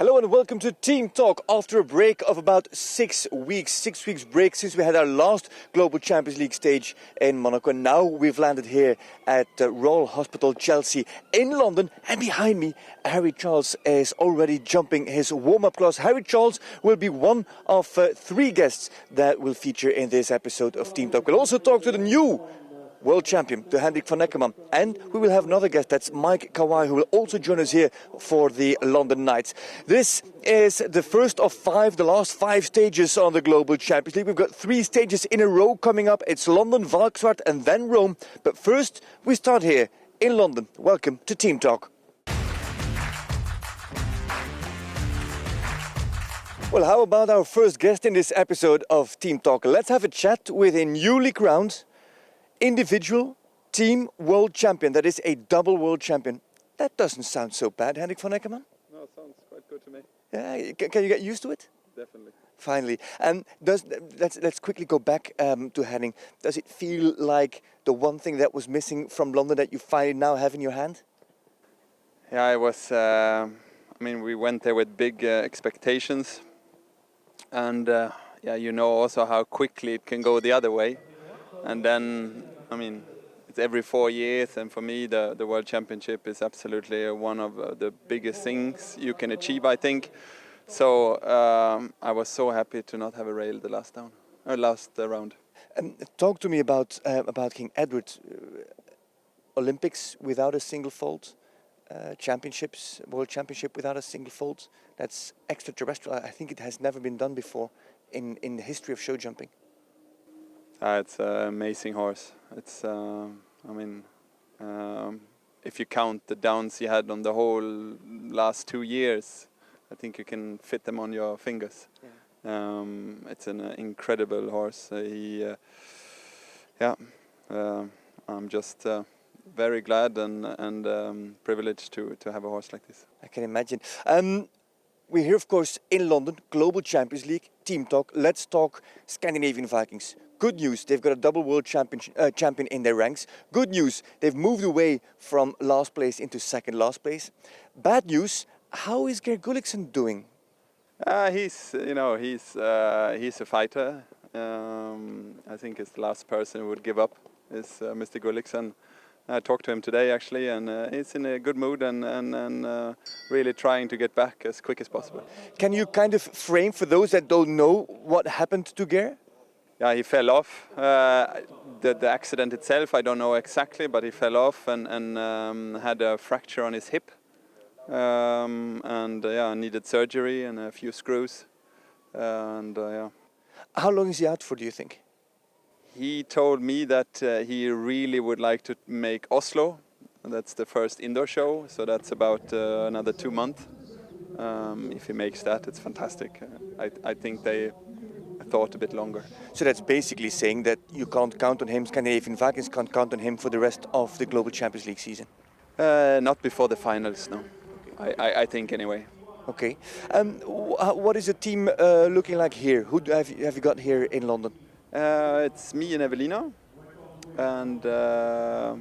Hello and welcome to Team Talk. After a break of about 6 weeks, 6 weeks break since we had our last Global Champions League stage in Monaco. Now we've landed here at Royal Hospital Chelsea in London, and behind me Harry Charles is already jumping his warm-up class. Harry Charles will be one of three guests that will feature in this episode of Team Talk. We'll also talk to the new world champion, to Hendrik van Eckermann. And we will have another guest, that's Mike Kawai, who will also join us here for the London Nights. This is the first of five, the last five stages on the Global Champions League. We've got three stages in a row coming up. It's London, Valkenswaard and then Rome. But first, we start here in London. Welcome to Team Talk. Well, how about our first guest in this episode of Team Talk? Let's have a chat with a newly crowned individual team world champion. That is a double world champion. That doesn't sound so bad, Hendrik van Eckermann. No, it sounds quite good to me. Yeah, can you get used to it? Definitely. Finally. Let's quickly go back to Henning. Does it feel like the one thing that was missing from London that you finally now have in your hand? Yeah, it was. We went there with big expectations, and you know also how quickly it can go the other way. And then, it's every 4 years, and for me, the World Championship is absolutely one of the biggest things you can achieve, I think. So I was so happy to not have a rail the last round. Talk to me about King Edward. Olympics without a single fault, World Championship without a single fault. That's extraterrestrial. I think it has never been done before in the history of show jumping. It's an amazing horse. It's, if you count the downs he had on the whole last 2 years, I think you can fit them on your fingers. Yeah. It's an incredible horse. I'm just very glad and privileged to have a horse like this. I can imagine. We're here, of course, in London, Global Champions League, Team Talk. Let's talk Scandinavian Vikings. Good news, they've got a double world champion in their ranks. Good news, they've moved away from last place into second last place. Bad news, how is Geir Gulliksen doing? He's a fighter. I think he's the last person who would give up is Mr. Gulliksen. I talked to him today actually, and he's in a good mood and really trying to get back as quick as possible. Can you kind of frame for those that don't know what happened to Geir? Yeah, he fell off. The accident itself, I don't know exactly, but he fell off and had a fracture on his hip. Needed surgery and a few screws. How long is he out for, do you think? He told me that he really would like to make Oslo. That's the first indoor show, so that's about another 2 months. If he makes that, it's fantastic. I think they thought a bit longer. So that's basically saying that you can't count on him, Scandinavian Vikings can't count on him for the rest of the Global Champions League season? Not before the finals, no. I think anyway. Okay. What is the team looking like here? Who have you got here in London? It's me and Evelina, and I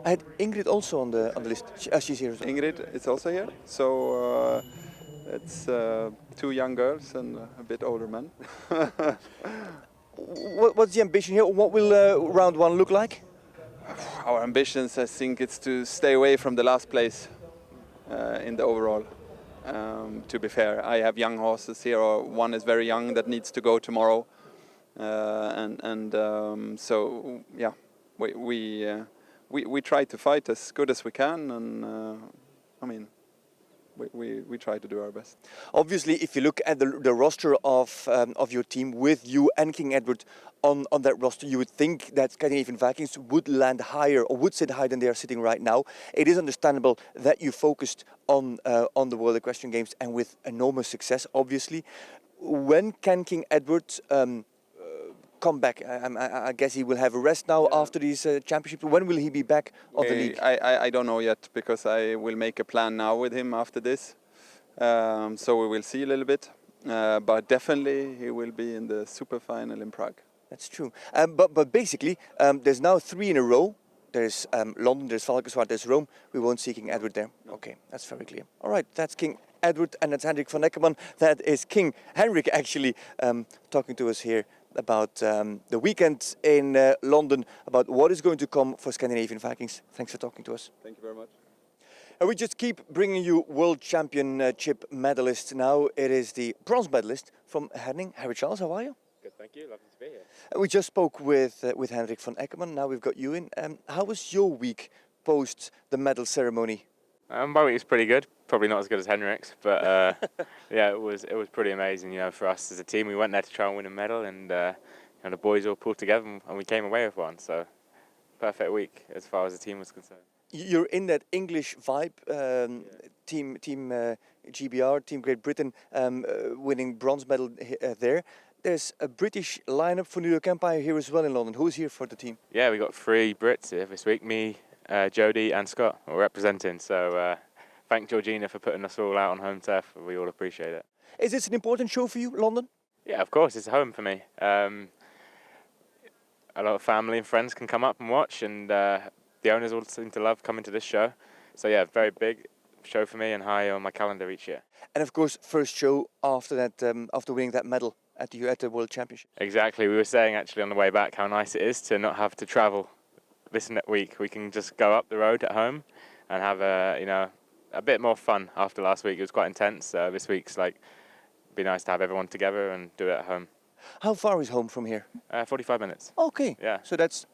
had Ingrid also on the list. She's here as well. Ingrid is also here. So it's 2 young girls and a bit older men. What's the ambition here? What will round one look like? Our ambitions, I think, it's to stay away from the last place in the overall. To be fair, I have young horses here. Or one is very young that needs to go tomorrow, we try to fight as good as we can, and we try to do our best. Obviously, if you look at the roster of your team with you and King Edward on that roster, you would think that Scandinavian Vikings would land higher or would sit higher than they are sitting right now. It is understandable that you focused on the World Equestrian Games and with enormous success, obviously. When can King Edward come back? I guess he will have a rest now after these championships. When will he be back on the league? I don't know yet, because I will make a plan now with him after this. So we will see a little bit. But definitely he will be in the super final in Prague. That's true. But basically, there's now 3 in a row. There's London, there's Valkenswaard, there's Rome. We won't see King Edward there. Okay, that's very clear. All right, that's King Edward, and that's Henrik van Eckermann. That is King Henrik, actually, talking to us here about the weekend in London, about what is going to come for Scandinavian Vikings. Thanks for talking to us. Thank you very much. And we just keep bringing you World Championship medalists. Now it is the bronze medalist from Herning, Harry Charles. How are you? Good, thank you. Lovely to be here. We just spoke with Henrik van Eckermann. Now we've got you in. How was your week post the medal ceremony? My week was pretty good. Probably not as good as Henrik's, but yeah, it was pretty amazing. You know, for us as a team, we went there to try and win a medal, and the boys all pulled together, and we came away with one. So, perfect week as far as the team was concerned. You're in that English vibe, team GBR, Team Great Britain, winning bronze medal there. There's a British lineup for New York Empire here as well in London. Who's here for the team? Yeah, we got 3 Brits here this week. Me, Jody, and Scott are representing. So, thank Georgina for putting us all out on home turf. We all appreciate it. Is this an important show for you, London? Yeah, of course, it's home for me. A lot of family and friends can come up and watch, and the owners all seem to love coming to this show. So yeah, very big show for me and high on my calendar each year. And of course, first show after that, after winning that medal at the World Championship. Exactly. We were saying actually on the way back how nice it is to not have to travel this week. We can just go up the road at home and have a bit more fun after last week. It was quite intense. This week's like, be nice to have everyone together and do it at home. How far is home from here? 45 minutes. Okay. Yeah. So that's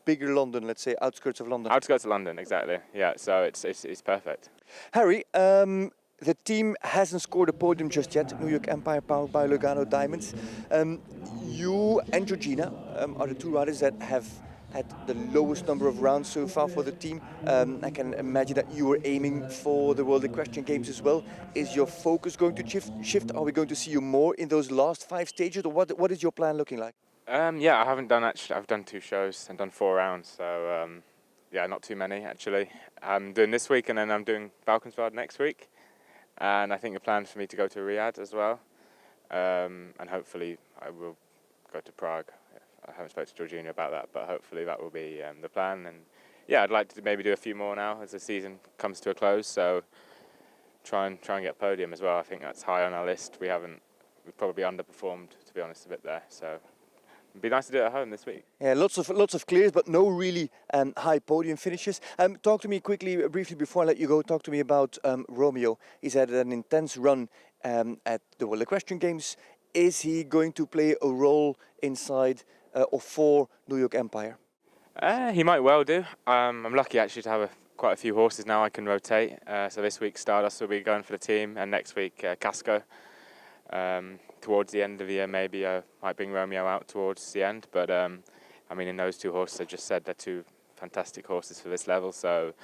bigger London, let's say, outskirts of London. Outskirts of London, exactly. Yeah. So it's perfect. Harry, the team hasn't scored a podium just yet. New York Empire powered by Lugano Diamonds. You and Georgina are the 2 riders that have had the lowest number of rounds so far for the team. I can imagine that you were aiming for the World Equestrian Games as well. Is your focus going to shift? Are we going to see you more in those last 5 stages, or what is your plan looking like? Yeah, I haven't done actually. I've done 2 shows and done 4 rounds, so yeah, not too many actually. I'm doing this week, and then I'm doing Valkenswaard next week, and I think the plan is for me to go to Riyadh as well, and hopefully I will go to Prague. I haven't spoken to Georgina about that, but hopefully that will be the plan. And yeah, I'd like to maybe do a few more now as the season comes to a close. So try and get podium as well. I think that's high on our list. We've probably underperformed, to be honest, a bit there. So it'd be nice to do it at home this week. Yeah, lots of clears, but no really high podium finishes. Talk to me quickly, briefly before I let you go. Talk to me about Romeo. He's had an intense run at the World Equestrian Games. Is he going to play a role inside or for New York Empire? He might well do. I'm lucky actually to have quite a few horses now I can rotate. So this week Stardust will be going for the team, and next week Casco. Towards the end of the year, maybe I might bring Romeo out towards the end. But I mean, in those 2 horses, I just said they're 2 fantastic horses for this level. So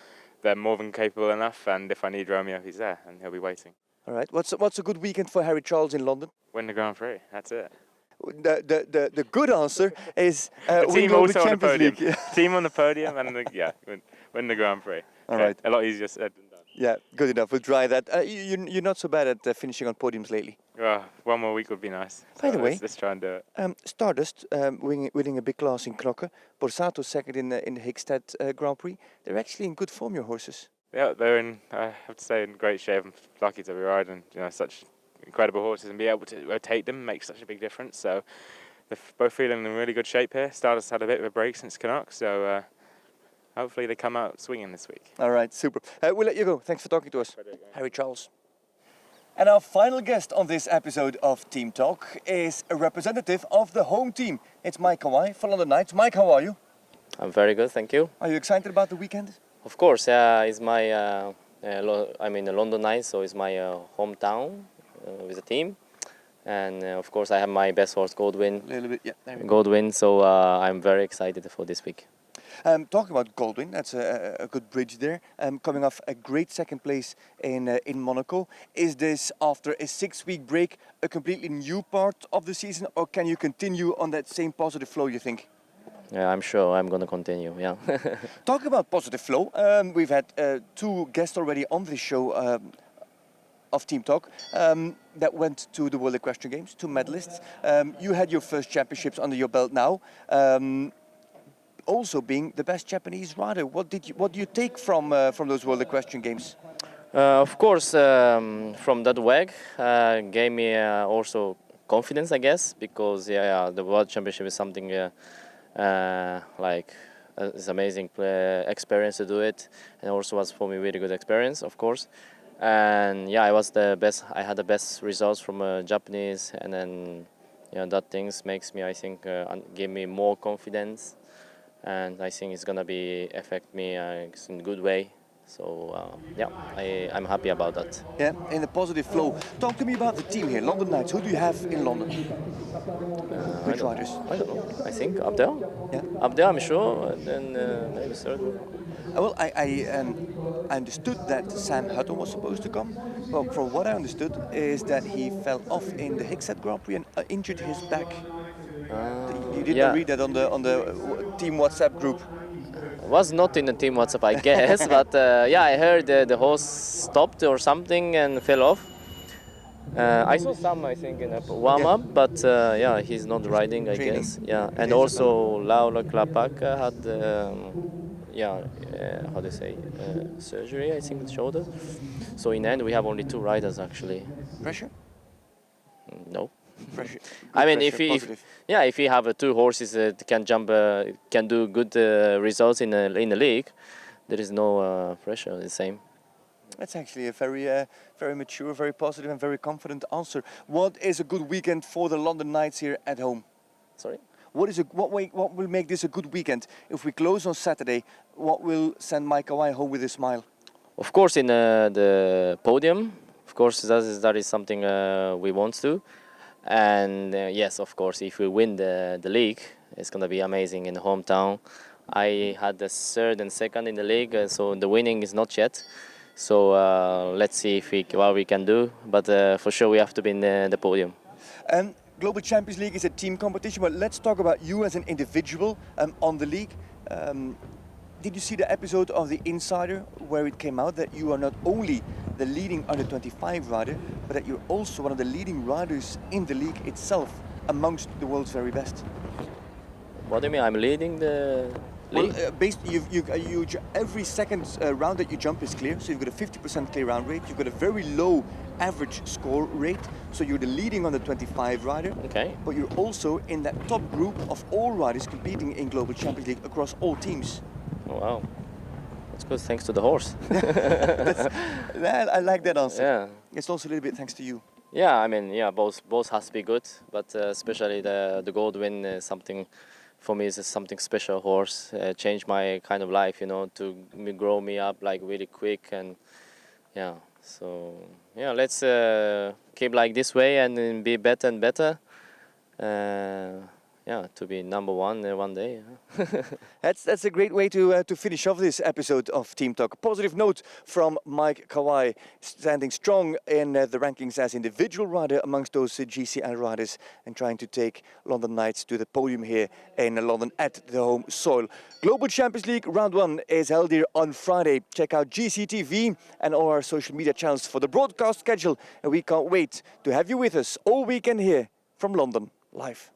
they're more than capable enough. And if I need Romeo, he's there, and he'll be waiting. All right. What's a good weekend for Harry Charles in London? Win the Grand Prix. That's it. The good answer is team also on the podium. League. Team on the podium, and win the Grand Prix. All right. A lot easier said than done. Yeah, good enough. We'll try that. You're not so bad at finishing on podiums lately. One more week would be nice. By the way, let's try and do it. Stardust winning a big class in Knokke. Borsato second in the Hickstead Grand Prix. They're actually in good form, your horses. Yeah, they're in. I have to say, in great shape. I'm lucky to be riding, such incredible horses, and be able to rotate them makes such a big difference. So they're both feeling in really good shape here. Stardust had a bit of a break since Canuck, so hopefully they come out swinging this week. All right, super. We'll let you go. Thanks for talking to us, Harry Charles. And our final guest on this episode of Team Talk is a representative of the home team. It's Mike Hawaii for London Knights. Mike, how are you? I'm very good, thank you. Are you excited about the weekend? Of course, it's my, I'm in the London Knights, so it's my hometown with the team. And of course, I have my best horse, Goldwyn. A little bit, yeah. There we go. Goldwyn, so I'm very excited for this week. Talking about Goldwyn, that's a good bridge there. Coming off a great second place in Monaco. Is this, after a 6-week break, a completely new part of the season, or can you continue on that same positive flow, you think? Yeah, I'm sure I'm going to continue, yeah. Talking about positive flow, we've had 2 guests already on this show of Team Talk that went to the World Equestrian Games, 2 medalists. You had your first championships under your belt now. Also being the best Japanese rider, what do you take from those World Equestrian Games? Of course, from that WEG gave me also confidence, I guess, because the World Championship is something it's amazing experience to do it, and also was for me really good experience, of course. And I was the best. I had the best results from Japanese, and then that things makes me, I think, give me more confidence, and I think it's gonna be affect me in a good way. So I'm happy about that. Yeah, in a positive flow. Talk to me about the team here, London Knights. Who do you have in London? Which riders? I don't know. I think up there. Yeah. Up there, I'm sure. And then maybe third. Well, I understood that Sam Hutton was supposed to come. Well, from what I understood is that he fell off in the Hickset Grand Prix and injured his back. You did not read that on the team WhatsApp group. Was not in the team WhatsApp, I guess, but I heard the horse stopped or something and fell off. I saw some, I think, in a warm-up, but he's not riding, I guess. Yeah, and also Laura Klapak had, how do you say, surgery, I think, with shoulder. So in the end, we have only 2 riders actually. Pressure? No. Pressure. I mean, Pressure, if you have 2 horses that can jump, can do good results in the league, there is no pressure. The same. That's actually a very mature, very positive, and very confident answer. What is a good weekend for the London Knights here at home? Sorry. What will make this a good weekend? If we close on Saturday, what will send Mike Kawai home with a smile? Of course, in the podium. Of course, that is something we want to. And yes, of course, if we win the league, it's going to be amazing in the hometown. I had the 3rd and 2nd in the league, so the winning is not yet. So let's see what we can do. But for sure, we have to be in the podium. Global Champions League is a team competition, but let's talk about you as an individual on the league. Did you see the episode of The Insider where it came out that you are not only the leading under-25 rider, but that you're also one of the leading riders in the league itself, amongst the world's very best? What do you mean? I'm leading the league? Well, every second round that you jump is clear, so you've got a 50% clear round rate. You've got a very low average score rate, so you're the leading under-25 rider. Okay. But you're also in that top group of all riders competing in Global Champions League across all teams. Oh, wow. That's good, thanks to the horse. I like that answer. Yeah. It's also a little bit thanks to you. Yeah, I mean, both has to be good, but especially the gold win is something, for me, is something special horse. Changed my kind of life, to grow me up like really quick, and so let's keep like this way and then be better and better. To be number 1 one day. That's a great way to finish off this episode of Team Talk. Positive note from Mike Kawai, standing strong in the rankings as individual rider amongst those GCL riders and trying to take London Knights to the podium here in London at the home soil. Global Champions League Round 1 is held here on Friday. Check out GCTV and all our social media channels for the broadcast schedule, and we can't wait to have you with us all weekend here from London live.